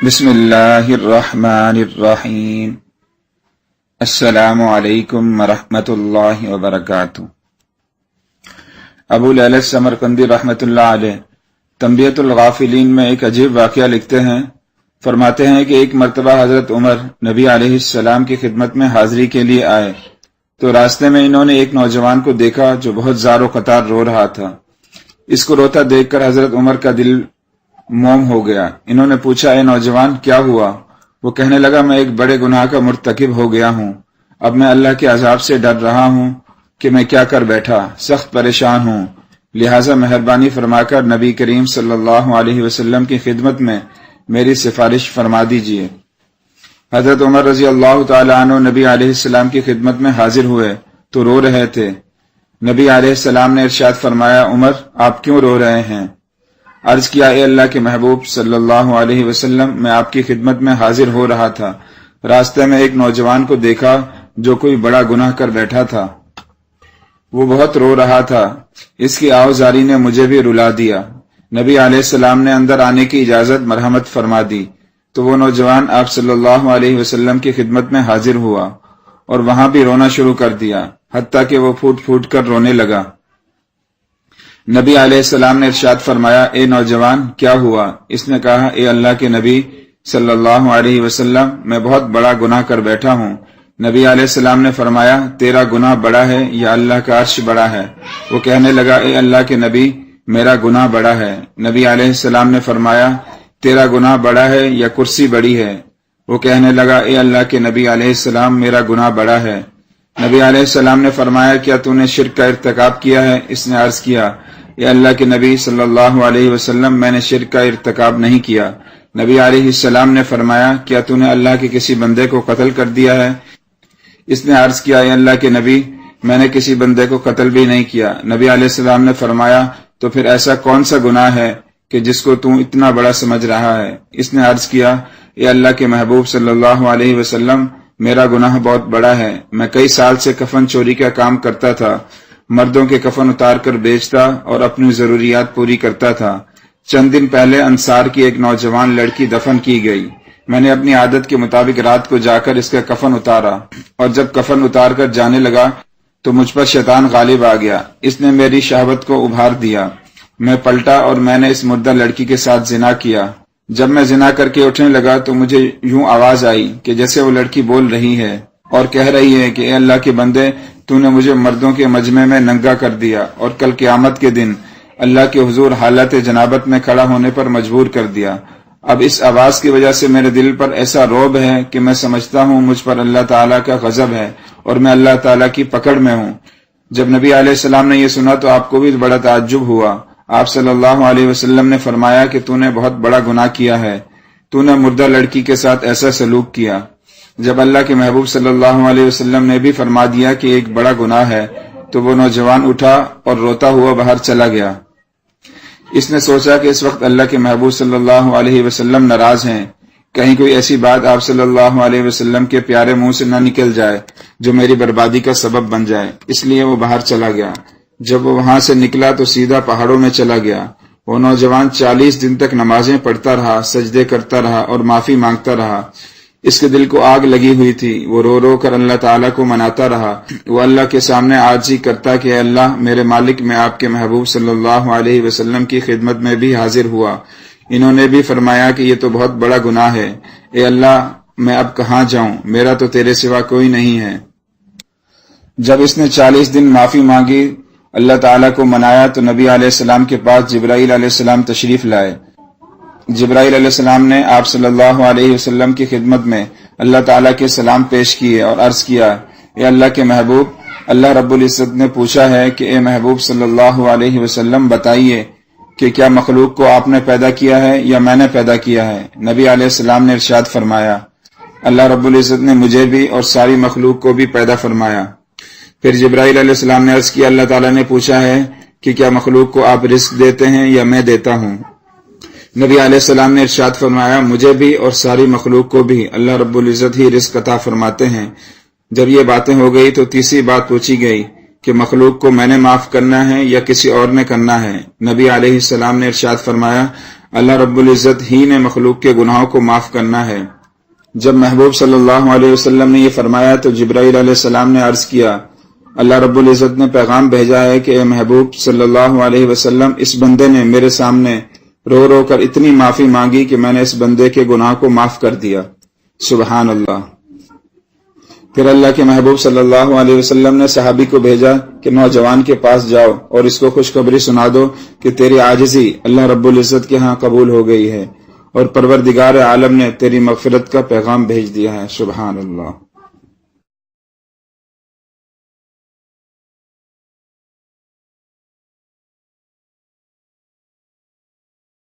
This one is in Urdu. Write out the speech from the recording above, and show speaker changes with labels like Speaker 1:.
Speaker 1: بسم اللہ الرحمن الرحیم۔ السلام علیکم ورحمۃ اللہ وبرکاتہ۔ ابو لیلۃ سمرقندی رحمۃ اللہ علیہ تنبیۃ الغافلین میں ایک عجیب واقعہ لکھتے ہیں۔ فرماتے ہیں کہ ایک مرتبہ حضرت عمر نبی علیہ السلام کی خدمت میں حاضری کے لیے آئے تو راستے میں انہوں نے ایک نوجوان کو دیکھا جو بہت زار و قطار رو رہا تھا۔ اس کو روتا دیکھ کر حضرت عمر کا دل موم ہو گیا۔ انہوں نے پوچھا، اے نوجوان کیا ہوا؟ وہ کہنے لگا، میں ایک بڑے گناہ کا مرتکب ہو گیا ہوں۔ اب میں اللہ کے عذاب سے ڈر رہا ہوں کہ میں کیا کر بیٹھا، سخت پریشان ہوں، لہٰذا مہربانی فرما کر نبی کریم صلی اللہ علیہ وسلم کی خدمت میں میری سفارش فرما دیجیے۔ حضرت عمر رضی اللہ تعالی عنہ نبی علیہ السلام کی خدمت میں حاضر ہوئے تو رو رہے تھے۔ نبی علیہ السلام نے ارشاد فرمایا، عمر آپ کیوں رو رہے ہیں؟ عرض کیا، اے اللہ کے محبوب صلی اللہ علیہ وسلم، میں آپ کی خدمت میں حاضر ہو رہا تھا، راستے میں ایک نوجوان کو دیکھا جو کوئی بڑا گناہ کر بیٹھا تھا۔ وہ بہت رو رہا تھا، اس کی آوازاری نے مجھے بھی رلا دیا۔ نبی علیہ السلام نے اندر آنے کی اجازت مرحمت فرما دی تو وہ نوجوان آپ صلی اللہ علیہ وسلم کی خدمت میں حاضر ہوا اور وہاں بھی رونا شروع کر دیا، حتیٰ کہ وہ پھوٹ پھوٹ کر رونے لگا۔ نبی علیہ السلام نے ارشاد فرمایا، اے نوجوان کیا ہوا؟ اس نے کہا، اے اللہ کے نبی صلی اللہ علیہ وسلم، میں بہت بڑا گناہ کر بیٹھا ہوں۔ نبی علیہ السلام نے فرمایا، تیرا گناہ بڑا ہے یا اللہ کا عرش بڑا ہے؟ وہ کہنے لگا، اے اللہ کے نبی میرا گناہ بڑا ہے۔ نبی علیہ السلام نے فرمایا، تیرا گناہ بڑا ہے یا کرسی بڑی ہے؟ وہ کہنے لگا، اے اللہ کے نبی علیہ السلام میرا گناہ بڑا ہے۔ نبی علیہ السلام نے فرمایا، کیا تو نے شرک کا ارتکاب کیا ہے؟ اس نے عرض کیا، اے اللہ کے نبی صلی اللہ علیہ وسلم، میں نے شرک کا ارتکاب نہیں کیا۔ نبی علیہ السلام نے فرمایا، کیا تو نے اللہ کے کسی بندے کو قتل کر دیا ہے؟ اس نے عرض کیا، اے اللہ کے نبی میں نے کسی بندے کو قتل بھی نہیں کیا۔ نبی علیہ السلام نے فرمایا، تو پھر ایسا کون سا گناہ ہے کہ جس کو تو اتنا بڑا سمجھ رہا ہے؟ اس نے عرض کیا، اے اللہ کے محبوب صلی اللہ علیہ وسلم، میرا گناہ بہت بڑا ہے۔ میں کئی سال سے کفن چوری کا کام کرتا تھا، مردوں کے کفن اتار کر بیچتا اور اپنی ضروریات پوری کرتا تھا۔ چند دن پہلے انصار کی ایک نوجوان لڑکی دفن کی گئی۔ میں نے اپنی عادت کے مطابق رات کو جا کر اس کا کفن اتارا، اور جب کفن اتار کر جانے لگا تو مجھ پر شیطان غالب آ گیا۔ اس نے میری شہوت کو ابھار دیا۔ میں پلٹا اور میں نے اس مردہ لڑکی کے ساتھ زنا کیا۔ جب میں زنا کر کے اٹھنے لگا تو مجھے یوں آواز آئی کہ جیسے وہ لڑکی بول رہی ہے اور کہہ رہی ہے کہ اے اللہ کے بندے، تو نے مجھے مردوں کے مجمع میں ننگا کر دیا اور کل قیامت کے دن اللہ کے حضور حالت جنابت میں کھڑا ہونے پر مجبور کر دیا۔ اب اس آواز کی وجہ سے میرے دل پر ایسا رعب ہے کہ میں سمجھتا ہوں مجھ پر اللہ تعالیٰ کا غضب ہے اور میں اللہ تعالیٰ کی پکڑ میں ہوں۔ جب نبی علیہ السلام نے یہ سنا تو آپ کو بھی بڑا تعجب ہوا۔ آپ صلی اللہ علیہ وسلم نے فرمایا کہ تو نے بہت بڑا گناہ کیا ہے، تو نے مردہ لڑکی کے ساتھ ایسا سلوک کیا۔ جب اللہ کے محبوب صلی اللہ علیہ وسلم نے بھی فرما دیا کہ ایک بڑا گناہ ہے تو وہ نوجوان اٹھا اور روتا ہوا باہر چلا گیا۔ اس نے سوچا کہ اس وقت اللہ کے محبوب صلی اللہ علیہ وسلم ناراض ہیں، کہیں کوئی ایسی بات آپ صلی اللہ علیہ وسلم کے پیارے منہ سے نہ نکل جائے جو میری بربادی کا سبب بن جائے، اس لیے وہ باہر چلا گیا۔ جب وہ وہاں سے نکلا تو سیدھا پہاڑوں میں چلا گیا۔ وہ نوجوان 40 دن تک نمازیں پڑھتا رہا، سجدے کرتا رہا اور معافی مانگتا رہا۔ اس کے دل کو آگ لگی ہوئی تھی، وہ رو رو کر اللہ تعالیٰ کو مناتا رہا۔ وہ اللہ کے سامنے عاجزی کرتا کہ اے اللہ میرے مالک، میں آپ کے محبوب صلی اللہ علیہ وسلم کی خدمت میں بھی حاضر ہوا۔ انہوں نے بھی فرمایا کہ یہ تو بہت بڑا گناہ ہے، اے اللہ میں اب کہاں جاؤں، میرا تو تیرے سوا کوئی نہیں ہے۔ جب اس نے 40 دن معافی مانگی، اللہ تعالیٰ کو منایا تو نبی علیہ السلام کے پاس جبرائیل علیہ السلام تشریف لائے۔ جبرائیل علیہ السلام نے آپ صلی اللہ علیہ وسلم کی خدمت میں اللہ تعالیٰ کے سلام پیش کیے اور عرض کیا، اے اللہ کے محبوب، اللہ رب العزت نے پوچھا ہے کہ اے محبوب صلی اللہ علیہ وسلم بتائیے کہ کیا مخلوق کو آپ نے پیدا کیا ہے یا میں نے پیدا کیا ہے؟ نبی علیہ السلام نے ارشاد فرمایا، اللہ رب العزت نے مجھے بھی اور ساری مخلوق کو بھی پیدا فرمایا۔ پھر جبرائیل علیہ السلام نے عرض کیا، اللہ تعالیٰ نے پوچھا ہے کہ کیا مخلوق کو آپ رزق دیتے ہیں یا میں دیتا ہوں؟ نبی علیہ السلام نے ارشاد فرمایا، مجھے بھی اور ساری مخلوق کو بھی اللہ رب العزت ہی رزق عطا فرماتے ہیں۔ جب یہ باتیں ہو گئی تو تیسری بات پوچھی گئی کہ مخلوق کو میں نے معاف کرنا ہے یا کسی اور نے کرنا ہے؟ نبی علیہ السلام نے ارشاد فرمایا، اللہ رب العزت ہی نے مخلوق کے گناہوں کو معاف کرنا ہے۔ جب محبوب صلی اللہ علیہ وسلم نے یہ فرمایا تو جبرائیل علیہ السلام نے عرض کیا، اللہ رب العزت نے پیغام بھیجا ہے کہ اے محبوب صلی اللہ علیہ وسلم، اس بندے نے میرے سامنے رو رو کر اتنی معافی مانگی کہ میں نے اس بندے کے گناہ کو معاف کر دیا۔ سبحان اللہ۔ پھر اللہ کے محبوب صلی اللہ علیہ وسلم نے صحابی کو بھیجا کہ نوجوان کے پاس جاؤ اور اس کو خوشخبری سنا دو کہ تیری عاجزی اللہ رب العزت کے ہاں قبول ہو گئی ہے اور پروردگار عالم نے تیری مغفرت کا پیغام بھیج دیا ہے۔ سبحان اللہ۔